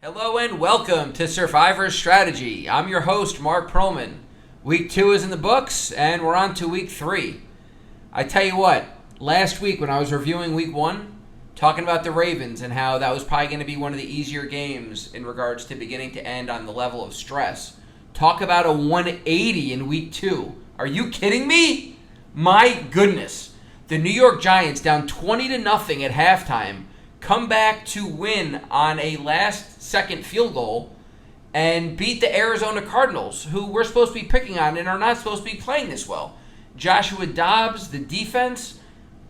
Hello and welcome to Survivor Strategy. I'm your host, Marc Perlman. Week 2 is in the books, and we're on to Week 3. I tell you what, last week when I was reviewing Week 1, talking about the Ravens and how that was probably going to be one of the easier games in regards to beginning to end on the level of stress. Talk about a 180 in Week 2. Are you kidding me? My goodness. The New York Giants down 20-0 at halftime come back to win on a last-second field goal and beat the Arizona Cardinals, who we're supposed to be picking on and are not supposed to be playing this well. Joshua Dobbs, the defense,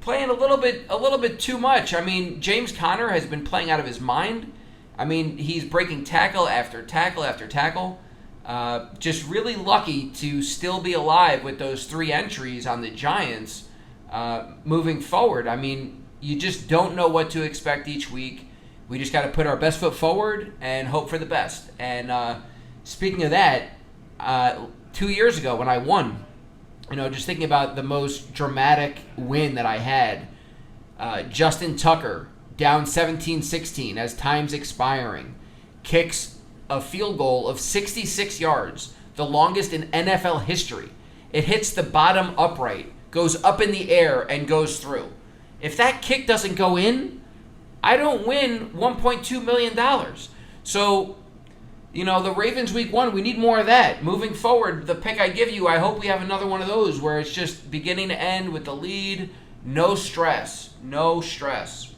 playing a little bit too much. I mean, James Conner has been playing out of his mind. I mean, he's breaking tackle after tackle after tackle. Just really lucky to still be alive with those 3 entries on the Giants moving forward. I mean, you just don't know what to expect each week. We just got to put our best foot forward and hope for the best. And speaking of that, 2 years ago when I won, just thinking about the most dramatic win that I had, Justin Tucker down 17-16 as time's expiring, kicks a field goal of 66 yards, the longest in NFL history. It hits the bottom upright, goes up in the air, and goes through. If that kick doesn't go in, I don't win $1.2 million. So, the Ravens Week 1, we need more of that. Moving forward, the pick I give you, I hope we have another one of those where it's just beginning to end with the lead. No stress. No stress.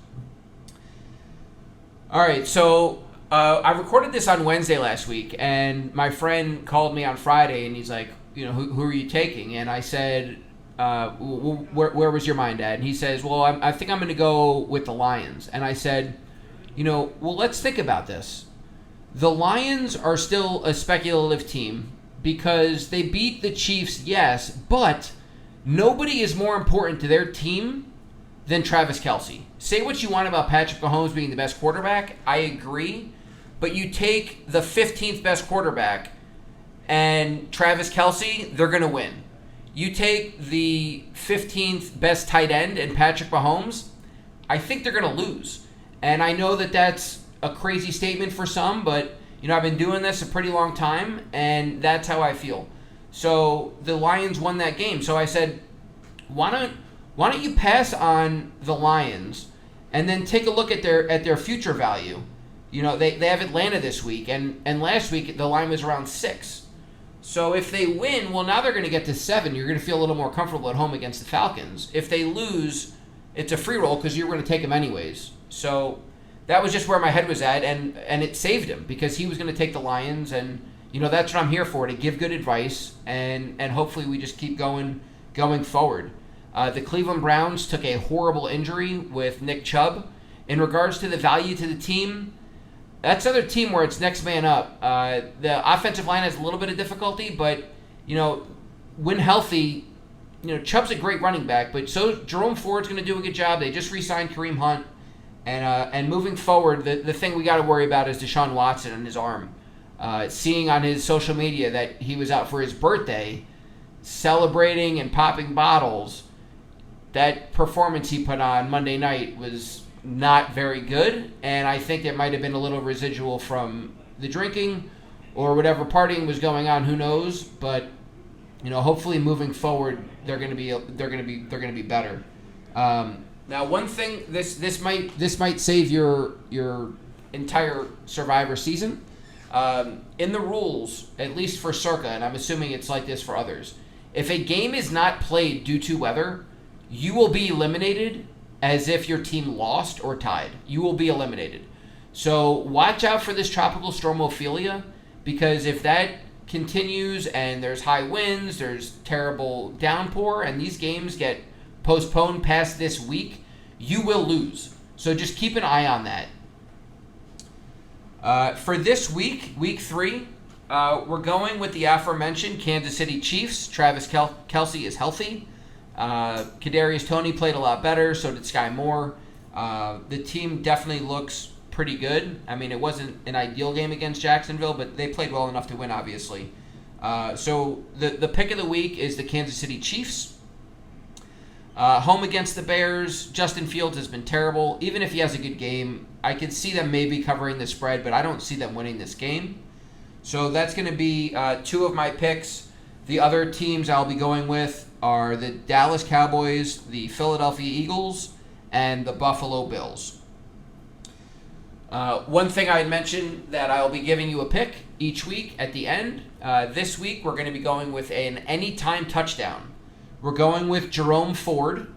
All right, so I recorded this on Wednesday last week, and my friend called me on Friday, and he's like, who are you taking? And I said, where was your mind at? And he says, well, I think I'm going to go with the Lions. And I said, let's think about this. The Lions are still a speculative team because they beat the Chiefs, yes, but nobody is more important to their team than Travis Kelce. Say what you want about Patrick Mahomes being the best quarterback. I agree. But you take the 15th best quarterback and Travis Kelce, they're going to win. You take the 15th best tight end and Patrick Mahomes, I think they're going to lose. And I know that that's a crazy statement for some, but I've been doing this a pretty long time, and that's how I feel. So the Lions won that game. So I said, why don't you pass on the Lions and then take a look at their future value? They have Atlanta this week, and last week the line was around 6. So if they win, well, now they're going to get to 7. You're going to feel a little more comfortable at home against the Falcons. If they lose, it's a free roll because you're going to take them anyways. So that was just where my head was at, and it saved him because he was going to take the Lions, and that's what I'm here for, to give good advice, and hopefully we just keep going forward. The Cleveland Browns took a horrible injury with Nick Chubb. In regards to the value to the team, that's another team where it's next man up. The offensive line has a little bit of difficulty, but, when healthy, Chubb's a great running back, but so Jerome Ford's going to do a good job. They just re-signed Kareem Hunt. And moving forward, the thing we got to worry about is Deshaun Watson and his arm. Seeing on his social media that he was out for his birthday, celebrating and popping bottles, that performance he put on Monday night was not very good, and I think there might have been a little residual from the drinking or whatever partying was going on. Who knows? But hopefully moving forward, they're going to be better. Now, one thing this might save your entire Survivor season. In the rules, at least for Circa, and I'm assuming it's like this for others, if a game is not played due to weather, you will be eliminated as if your team lost or tied. You will be eliminated. So watch out for this tropical storm Ophelia, because if that continues and there's high winds, there's terrible downpour, and these games get postponed past this week, you will lose. So just keep an eye on that. For this week, Week 3, we're going with the aforementioned Kansas City Chiefs. Travis Kelce is healthy. Kadarius Toney played a lot better, so did Sky Moore. The team definitely looks pretty good. I mean, it wasn't an ideal game against Jacksonville, but they played well enough to win, obviously. So the pick of the week is the Kansas City Chiefs. Home against the Bears, Justin Fields has been terrible. Even if he has a good game, I could see them maybe covering the spread, but I don't see them winning this game. So that's going to be two of my picks. The other teams I'll be going with are the Dallas Cowboys, the Philadelphia Eagles, and the Buffalo Bills. One thing I had mentioned that I'll be giving you a pick each week at the end. This week we're going to be going with an anytime touchdown. We're going with Jerome Ford.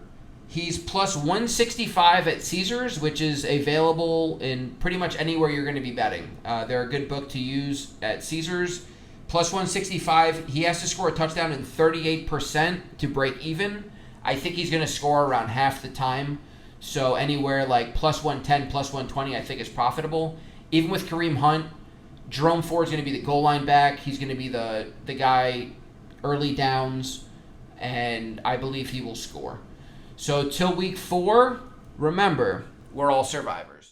He's plus 165 at Caesars, which is available in pretty much anywhere you're going to be betting. They're a good book to use at Caesars. Plus 165. He has to score a touchdown in 38% to break even. I think he's going to score around half the time. So anywhere like plus 110, plus 120, I think is profitable. Even with Kareem Hunt, Jerome Ford's going to be the goal line back. He's going to be the guy early downs, and I believe he will score. So till week 4, remember, we're all survivors.